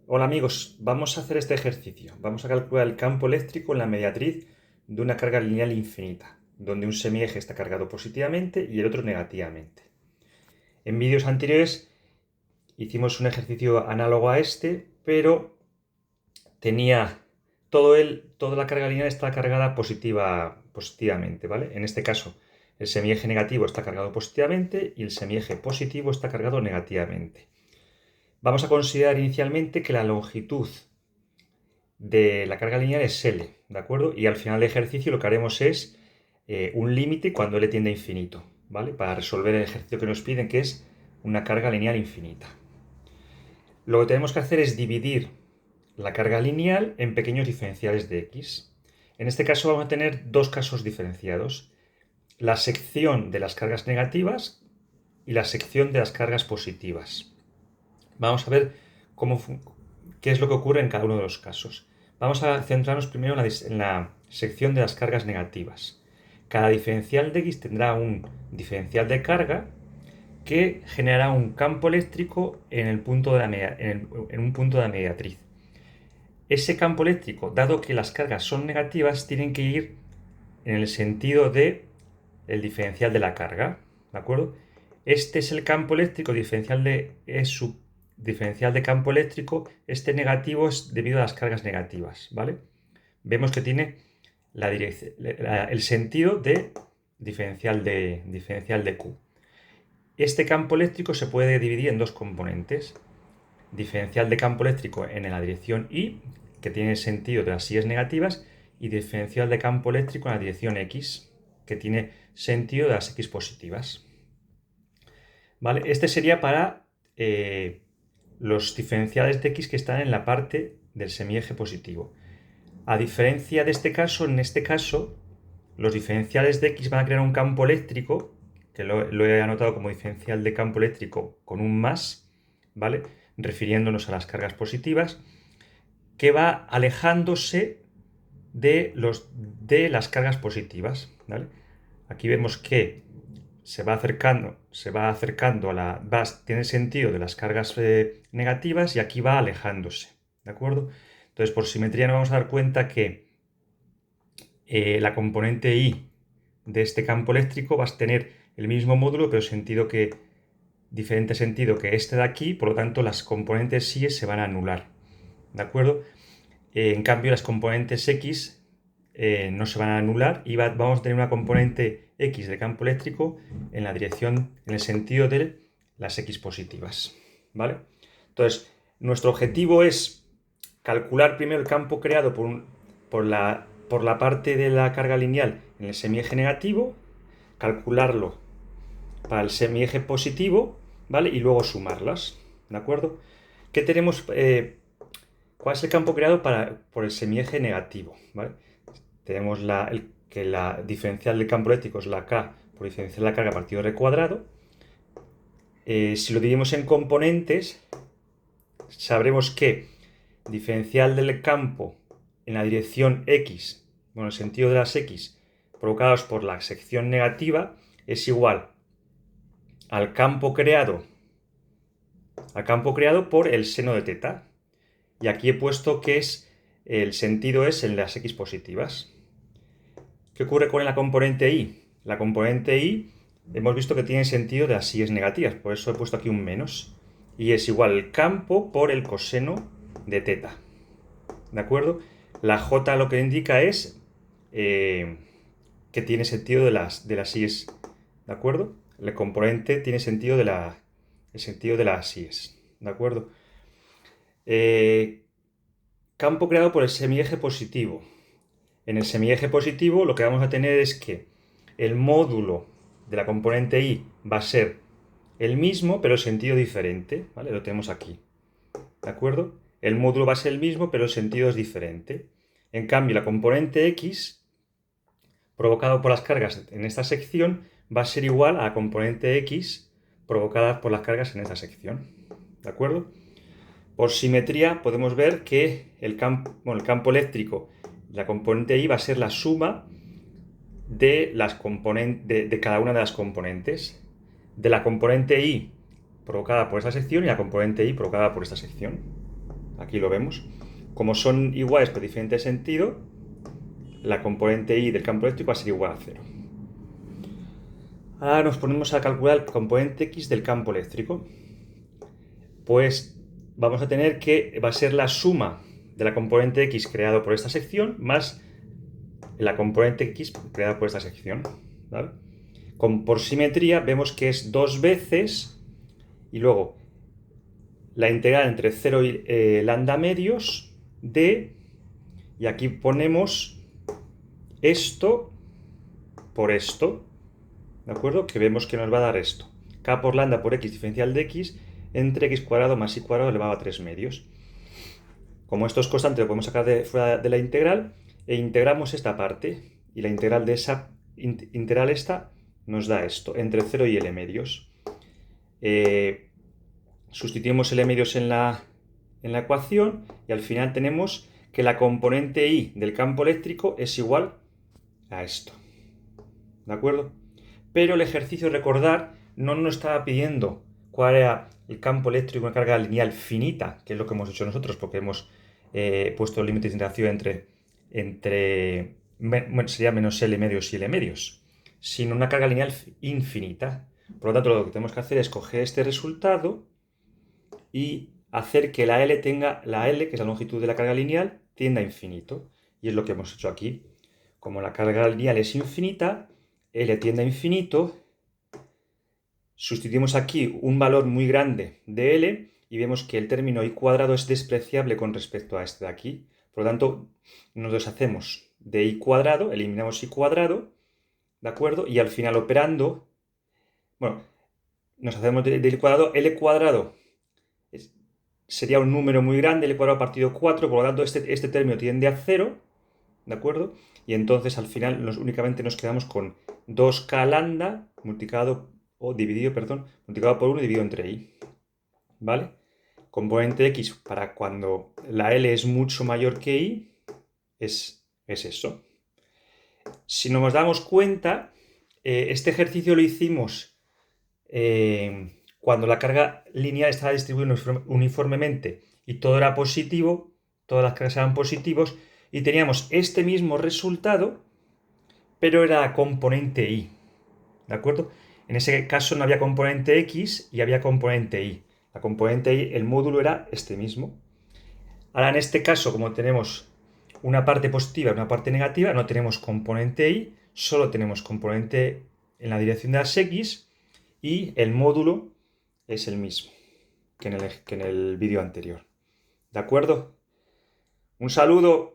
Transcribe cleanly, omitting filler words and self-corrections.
Hola amigos, vamos a hacer este ejercicio. Vamos a calcular el campo eléctrico en la mediatriz de una carga lineal infinita, donde un semieje está cargado positivamente y el otro negativamente. En vídeos anteriores hicimos un ejercicio análogo a este, pero tenía toda la carga lineal está cargada positivamente, ¿vale? En este caso, el semieje negativo está cargado positivamente y el semieje positivo está cargado negativamente. Vamos a considerar inicialmente que la longitud de la carga lineal es L, ¿de acuerdo? Y al final del ejercicio lo que haremos es un límite cuando L tiende a infinito, ¿vale? Para resolver el ejercicio que nos piden, que es una carga lineal infinita. Lo que tenemos que hacer es dividir la carga lineal en pequeños diferenciales de x. En este caso vamos a tener dos casos diferenciados. La sección de las cargas negativas y la sección de las cargas positivas. Vamos a ver qué es lo que ocurre en cada uno de los casos. Vamos a centrarnos primero en la sección de las cargas negativas. Cada diferencial de x tendrá un diferencial de carga que generará un campo eléctrico en un punto de la mediatriz. Ese campo eléctrico, dado que las cargas son negativas, tienen que ir en el sentido de el diferencial de la carga, ¿de acuerdo? Este es el campo eléctrico es su diferencial de campo eléctrico. Este negativo es debido a las cargas negativas, ¿vale? Vemos que tiene el sentido de diferencial de Q. Este campo eléctrico se puede dividir en dos componentes. Diferencial de campo eléctrico en la dirección Y, que tiene el sentido de las Y's negativas, y diferencial de campo eléctrico en la dirección X, que tiene sentido de las X positivas. ¿Vale? Este sería para los diferenciales de X que están en la parte del semieje positivo. A diferencia de este caso, en este caso, los diferenciales de X van a crear un campo eléctrico, que lo he anotado como diferencial de campo eléctrico con un más, ¿vale? Refiriéndonos a las cargas positivas, que va alejándose de las cargas positivas, ¿vale? Aquí vemos que tiene sentido de las cargas negativas y aquí va alejándose, ¿de acuerdo? Entonces, por simetría nos vamos a dar cuenta que la componente I de este campo eléctrico va a tener el mismo módulo, pero diferente sentido que este de aquí, por lo tanto las componentes Y se van a anular, ¿de acuerdo? En cambio, las componentes X no se van a anular y vamos a tener una componente X de campo eléctrico en el sentido de las X positivas, ¿vale? Entonces, nuestro objetivo es calcular primero el campo creado por la parte de la carga lineal en el semieje negativo, calcularlo para el semieje positivo, ¿vale? Y luego sumarlas, ¿de acuerdo? ¿Qué tenemos? ¿Cuál es el campo creado por el semieje negativo? ¿Vale? Tenemos que la diferencial del campo eléctrico es la K por diferencial de la carga partido R cuadrado. Si lo dividimos en componentes, sabremos que diferencial del campo en la dirección X, bueno, el sentido de las X provocados por la sección negativa, es igual al campo creado por el seno de teta. Y aquí he puesto que el sentido es en las X positivas. ¿Qué ocurre con la componente Y? La componente Y hemos visto que tiene sentido de las Y's negativas, por eso he puesto aquí un menos. Y es igual el campo por el coseno de teta. ¿De acuerdo? La J lo que indica es que tiene sentido de las Y's. ¿De acuerdo? El componente tiene sentido el sentido de las Y's. ¿De acuerdo? Campo creado por el semieje positivo. En el semieje positivo lo que vamos a tener es que el módulo de la componente Y va a ser el mismo, pero el sentido diferente, ¿vale? Lo tenemos aquí, ¿de acuerdo? El módulo va a ser el mismo, pero el sentido es diferente. En cambio, la componente X, provocada por las cargas en esta sección, va a ser igual a la componente X provocada por las cargas en esta sección, ¿de acuerdo? Por simetría podemos ver que el campo eléctrico, la componente I va a ser la suma de cada una de las componentes. De la componente I provocada por esta sección y la componente I provocada por esta sección. Aquí lo vemos. Como son iguales pero diferente sentido, la componente y del campo eléctrico va a ser igual a 0. Ahora nos ponemos a calcular el componente x del campo eléctrico. Pues vamos a tener que va a ser la suma de la componente x creado por esta sección más la componente x creada por esta sección, ¿vale? Por simetría vemos que es 2 veces y luego la integral entre 0 y lambda medios de, y aquí ponemos esto por esto, ¿de acuerdo? Que vemos que nos va a dar esto. K por lambda por x diferencial de x entre x cuadrado más y cuadrado elevado a 3 medios. Como esto es constante, lo podemos sacar fuera de la integral e integramos esta parte. Y la integral de esa integral esta nos da esto, entre 0 y L medios. Sustituimos L medios en la ecuación y al final tenemos que la componente I del campo eléctrico es igual a esto. ¿De acuerdo? Pero el ejercicio, recordar, no nos estaba pidiendo cuál era el campo eléctrico en una carga lineal finita, que es lo que hemos hecho nosotros, porque hemos puesto el límite de integración sería menos L medios y L medios, sino una carga lineal infinita. Por lo tanto, lo que tenemos que hacer es coger este resultado y hacer que la L, que es la longitud de la carga lineal, tienda a infinito. Y es lo que hemos hecho aquí. Como la carga lineal es infinita, L tiende a infinito, sustituimos aquí un valor muy grande de L y vemos que el término I cuadrado es despreciable con respecto a este de aquí. Por lo tanto, nos deshacemos de I cuadrado, eliminamos I cuadrado, ¿de acuerdo? Y al final operando, bueno, nos hacemos de I cuadrado, L cuadrado sería un número muy grande, L cuadrado partido 4, por lo tanto este término tiende a 0, ¿de acuerdo? Y entonces al final únicamente nos quedamos con 2k lambda multiplicado por 1 dividido entre i, ¿vale? Componente x para cuando la L es mucho mayor que i es eso. Si nos damos cuenta, este ejercicio lo hicimos cuando la carga lineal estaba distribuida uniformemente y todo era positivo, todas las cargas eran positivos, y teníamos este mismo resultado, pero era componente y, ¿de acuerdo? En ese caso no había componente x y había componente y. La componente y, el módulo era este mismo. Ahora en este caso, como tenemos una parte positiva y una parte negativa, no tenemos componente y, solo tenemos componente en la dirección de las x y el módulo es el mismo que en el vídeo anterior. ¿De acuerdo? Un saludo.